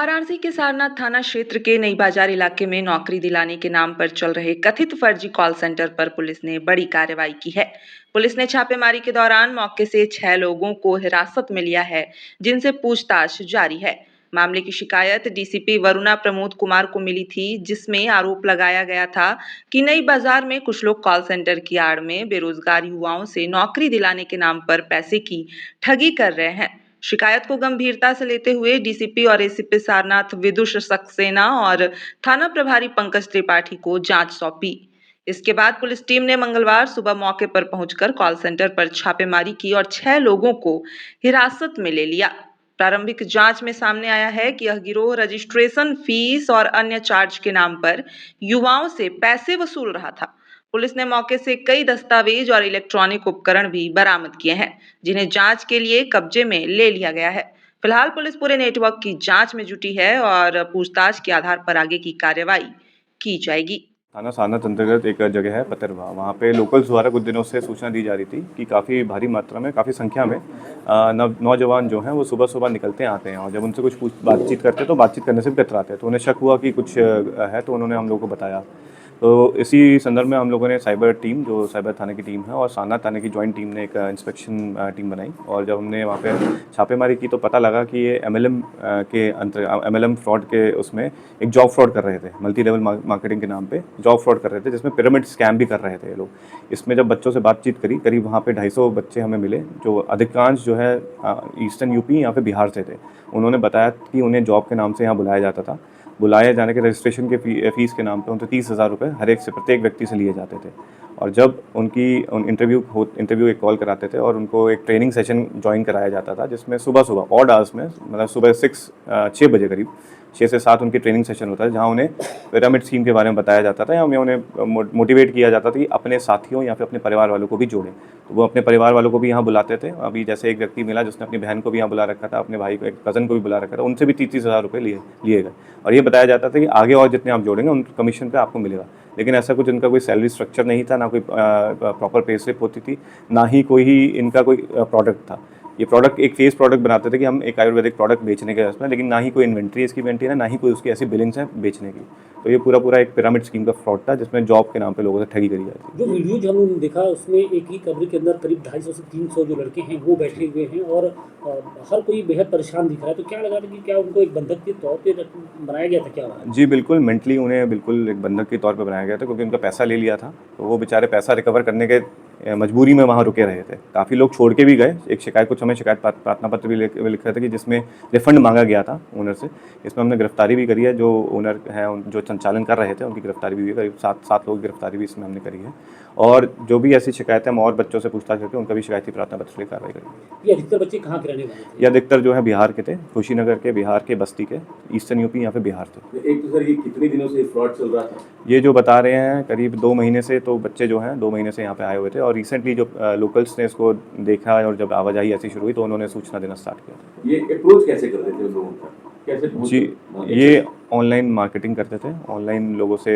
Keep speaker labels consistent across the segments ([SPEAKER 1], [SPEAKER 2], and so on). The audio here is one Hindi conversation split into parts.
[SPEAKER 1] वाराणसी के सारनाथ थाना क्षेत्र के नई बाजार इलाके में नौकरी दिलाने के नाम पर चल रहे कथित फर्जी कॉल सेंटर पर पुलिस ने बड़ी कार्रवाई की है। पुलिस ने छापेमारी के दौरान मौके से 6 लोगों को हिरासत में लिया है, जिनसे पूछताछ जारी है। मामले की शिकायत डीसीपी वरुणा प्रमोद कुमार को मिली थी, जिसमें आरोप लगाया गया था कि नई बाजार में कुछ लोग कॉल सेंटर की आड़ में बेरोजगार युवाओं से नौकरी दिलाने के नाम पर पैसे की ठगी कर रहे हैं। शिकायत को गंभीरता से लेते हुए डीसीपी और एसीपी सारनाथ विदुष सक्सेना और थाना प्रभारी पंकज त्रिपाठी को जांच सौंपी। इसके बाद पुलिस टीम ने मंगलवार सुबह मौके पर पहुंचकर कॉल सेंटर पर छापेमारी की और 6 लोगों को हिरासत में ले लिया। प्रारंभिक जांच में सामने आया है कि यह गिरोह रजिस्ट्रेशन फीस और अन्य चार्ज के नाम पर युवाओं से पैसे वसूल रहा था। पुलिस ने मौके से कई दस्तावेज और इलेक्ट्रॉनिक उपकरण भी बरामद किए हैं, जिन्हें जांच के लिए कब्जे में ले लिया गया है। फिलहाल पुलिस पूरे नेटवर्क की जांच में जुटी है और पूछताछ के आधार पर आगे की कार्रवाई की जाएगी।
[SPEAKER 2] थाना सारनाथ अंतर्गत एक जगह है पतरवा, वहाँ पे लोकल्स द्वारा कुछ दिनों से सूचना दी जा रही थी कि काफ़ी भारी मात्रा में, काफ़ी संख्या में नौजवान जो हैं वो सुबह सुबह निकलते आते हैं और जब उनसे कुछ बातचीत करते हैं तो बातचीत करने से भी कतराते हैं। तो उन्हें शक हुआ कि कुछ है, तो उन्होंने हम लोग को बताया। तो इसी संदर्भ में हम लोगों ने साइबर टीम, जो साइबर थाने की टीम है, और सारनाथ थाने की जॉइंट टीम ने एक इंस्पेक्शन टीम बनाई और जब हमने वहाँ पे छापेमारी की तो पता लगा कि ये एमएलएम फ्रॉड के उसमें एक जॉब फ्रॉड कर रहे थे, मल्टी लेवल मार्केटिंग के नाम पे जॉब फ्रॉड कर रहे थे, जिसमें पिरामिड स्कैम भी कर रहे थे ये लोग। इसमें जब बच्चों से बातचीत करी, करीब वहाँ पे 250 बच्चे हमें मिले, जो अधिकांश जो है ईस्टर्न यूपी या फिर बिहार से थे। उन्होंने बताया कि उन्हें जॉब के नाम से यहाँ बुलाया जाता था। बुलाए जाने के रजिस्ट्रेशन के फीस के नाम पे उनसे 30,000 रुपये हर एक से, प्रत्येक व्यक्ति से लिए जाते थे। और जब इंटरव्यू एक कॉल कराते थे और उनको एक ट्रेनिंग सेशन ज्वाइन कराया जाता था, जिसमें सुबह ऑड आवर्स में, मतलब सुबह 6 बजे करीब 6 से 7 उनकी ट्रेनिंग सेशन होता है, जहाँ उन्हें पिरामिड स्कीम के बारे में बताया जाता था या उन्हें मोटिवेट किया जाता था कि अपने साथियों या फिर अपने परिवार वालों को भी जोड़ें। तो वो अपने परिवार वालों को भी यहाँ बुलाते थे। अभी जैसे एक व्यक्ति मिला जिसने अपनी बहन को भी यहाँ बुला रखा था, अपने भाई को, एक कज़न को भी बुला रखा था, उनसे भी 30,000 रुपये लिए गए और ये बताया जाता था कि आगे और जितने आप जोड़ेंगे उन कमीशन पे आपको मिलेगा। लेकिन ऐसा कुछ इनका कोई सैलरी स्ट्रक्चर नहीं था, ना कोई प्रॉपर पे स्लिप होती थी, ना ही इनका कोई प्रोडक्ट था। ये प्रोडक्ट एक फेस प्रोडक्ट बनाते थे कि हम एक आयुर्वेदिक प्रोडक्ट बेचने के उसमें, लेकिन ना ही कोई इन्वेंट्री इसकी मेंटेन है, ना ही कोई उसकी ऐसी बिलिंग्स है बेचने की। तो ये पूरा एक पिरामिड स्कीम का फ्रॉड था, जिसमें जॉब के नाम पे लोगों से ठगी करी जाती है।
[SPEAKER 3] जो वीडियो हमने देखा उसमें एक ही कमरे के अंदर करीब 250 से 300 जो लड़के हैं वो बैठे हुए हैं और हर कोई बेहद परेशान दिख रहा है। तो क्या लगा था कि क्या उनको एक बंधक के तौर पे बनाया गया था क्या?
[SPEAKER 2] जी बिल्कुल, मेंटली उन्हें बिल्कुल एक बंधक के तौर पे बनाया गया था, क्योंकि उनका पैसा ले लिया था। तो वो बेचारे पैसा रिकवर करने के मजबूरी में वहाँ रुके रहे थे। काफ़ी लोग छोड़ के भी गए। कुछ हमें शिकायत प्रार्थना पत्र भी लिख रहे थे कि जिसमें रिफंड मांगा गया था ओनर से। इसमें हमने गिरफ्तारी भी करी है, जो ओनर हैं, जो संचालन कर रहे थे, उनकी गिरफ्तारी भी हुई है। करीब 7 लोगों की गिरफ्तारी भी इसमें हमने करी है और जो भी ऐसी शिकायतें हम और बच्चों से पूछताछ करके उनका भी शिकायती प्रार्थना पत्र की कार्रवाई करेंगे।
[SPEAKER 3] ये अधिकतर बच्चे कहाँ के रहने वाले थे?
[SPEAKER 2] ये अधिकतर जो है बिहार के थे, कुशीनगर के, बिहार के, बस्ती के, ईस्टर्न यूपी या फिर बिहार थे।
[SPEAKER 4] एक तो सर, ये कितने दिनों से फ्रॉड चल रहा था?
[SPEAKER 2] ये जो बता रहे हैं करीब 2 महीने से, तो बच्चे जो हैं 2 महीने से यहाँ पे आए हुए थे और रिसेंटली जो लोकल्स ने इसको देखा और जब आवाजाही ऐसी शुरू हुई तो उन्होंने सूचना देना स्टार्ट किया।
[SPEAKER 4] ये अप्रोच कैसे करते थे लोगों का? कैसे
[SPEAKER 2] जी, ये ऑनलाइन मार्केटिंग करते थे, ऑनलाइन लोगों से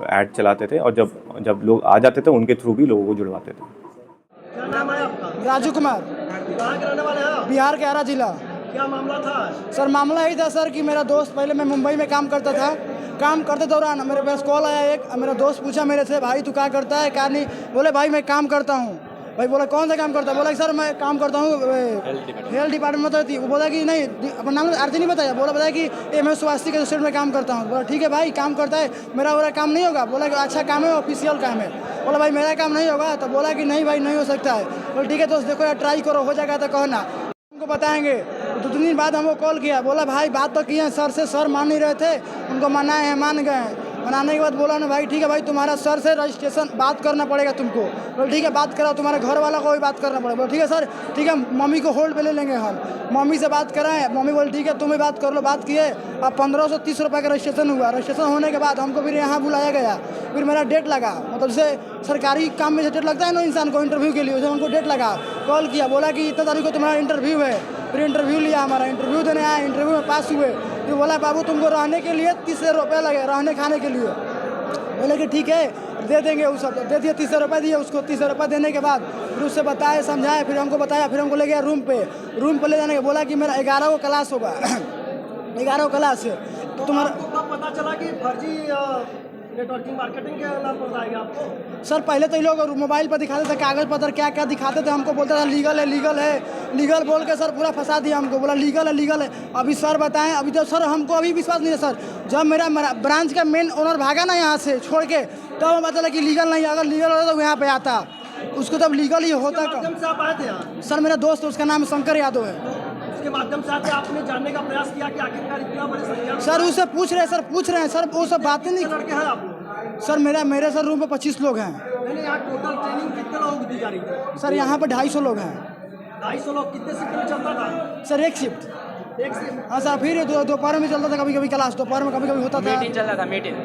[SPEAKER 2] ऐड चलाते थे और जब लोग आ जाते थे उनके थ्रू भी लोगों को जुड़वाते थे।
[SPEAKER 5] क्या नाम है आपका?
[SPEAKER 6] राजू कुमार,
[SPEAKER 5] कहाँ के रहने वाले हैं आप?
[SPEAKER 6] बिहार के आरा जिला।
[SPEAKER 5] क्या मामला था?
[SPEAKER 6] सर मामला यही था सर कि मेरा दोस्त, पहले मैं मुंबई में काम करता था। काम करते दौरान मेरे पास कॉल आया एक, मेरा दोस्त पूछा मेरे से, भाई तू क्या करता है क्या नहीं? बोले भाई मैं काम करता हूँ। भाई बोला कौन सा काम करता है? बोला सर मैं काम करता हूँ हेल्थ डिपार्टमेंट में। तो वो बोला कि नहीं, अपना नाम आरती नहीं बताया। बोला कि ये मैं स्वास्थ्य के स्टेट में काम करता हूँ। बोला ठीक है भाई, काम करता है, मेरा काम नहीं होगा? बोला कि अच्छा काम है, ऑफिशियल काम है। बोला भाई मेरा काम नहीं होगा? तो बोला कि नहीं भाई नहीं हो सकता है। बोला ठीक है दोस्त, देखो यार ट्राई करो, हो जाएगा तो कहना, उनको बताएंगे। तो 2 दिन बाद हमको कॉल किया, बोला भाई बात तो किए सर से, सर मान नहीं रहे थे, उनको मनाए हैं, मान गए। मनाने के बाद बोला ना भाई ठीक है भाई, तुम्हारा सर से रजिस्ट्रेशन बात करना पड़ेगा तुमको। बोला ठीक है बात कराओ, तुम्हारे घर वाला को भी बात करना पड़ेगा। बोला ठीक है सर, ठीक है मम्मी को होल्ड पे ले लेंगे हम। मम्मी से बात कराएं, मम्मी बोले ठीक है तुम भी बात कर लो। बात किए, अब 1530 रुपये का रजिस्ट्रेशन हुआ। रजिस्ट्रेशन होने के बाद हमको फिर यहाँ बुलाया गया, फिर मेरा डेट लगा, मतलब जैसे सरकारी काम में डेट लगता है ना इंसान को इंटरव्यू के लिए, वैसे उनको डेट लगा। कॉल किया, बोला कि इतना तारीख को तुम्हारा इंटरव्यू है। फिर इंटरव्यू लिया, हमारा इंटरव्यू देने आया, इंटरव्यू में पास हुए। फिर बोला बाबू तुमको रहने के लिए 30 रुपये लगे, रहने खाने के लिए। बोले कि ठीक है दे देंगे, उस सब दे दिए, 30 रुपये दिए उसको। 30 रुपये देने के बाद फिर उससे बताए, समझाए, फिर हमको बताया, फिर हमको ले गया रूम पे ले जाने के। बोला कि मेरा 11 को क्लास होगा 11 क्लास से। तो तुम्हारा
[SPEAKER 5] आपको कब पता चला कि फर्जी नेटवर्किंग मार्केटिंग के नाम पर बताएगा आपको?
[SPEAKER 6] सर पहले तो ये लोग मोबाइल पर दिखाते थे कागज़ पत्र क्या क्या दिखाते थे, हमको बोलता था लीगल है लीगल बोल के सर पूरा फंसा दिया हमको, बोला लीगल है। अभी सर बताएं, अभी तो सर हमको अभी विश्वास नहीं है सर। जब मेरा ब्रांच का मेन ओनर भागा ना यहाँ से छोड़ के, तब हमें पता लगा कि लीगल नहीं है। अगर लीगल होता तो यहाँ पे आता, उसको तब लीगल ही होता।
[SPEAKER 5] माध्यम से आप आए थे यहाँ,
[SPEAKER 6] सर मेरा दोस्त उसका नाम शंकर यादव है।
[SPEAKER 5] उसके माध्यम से आते आपने जानने का प्रयास किया कि आखिरकार इतना बड़ी संख्या में
[SPEAKER 6] सर उससे पूछ रहे हैं सर वो सब बातें नहीं।
[SPEAKER 5] लड़के हैं आप लोग?
[SPEAKER 6] सर मेरे सर रूम पे 25 लोग हैं।
[SPEAKER 5] नहीं, यहाँ टोटल ट्रेनिंग कितने लोगों को दी जा रही थी?
[SPEAKER 6] सर यहाँ पे 250 लोग हैं।
[SPEAKER 5] 250 लोग कितने शिफ्ट में चलता था?
[SPEAKER 6] सर एक शिफ्ट।
[SPEAKER 5] एक शिफ्ट।
[SPEAKER 6] हाँ सर, फिर दोपहर में चलता था, कभी कभी क्लास दोपहर में कभी कभी होता था।
[SPEAKER 7] मीटिंग चल रहा था मीटिंग।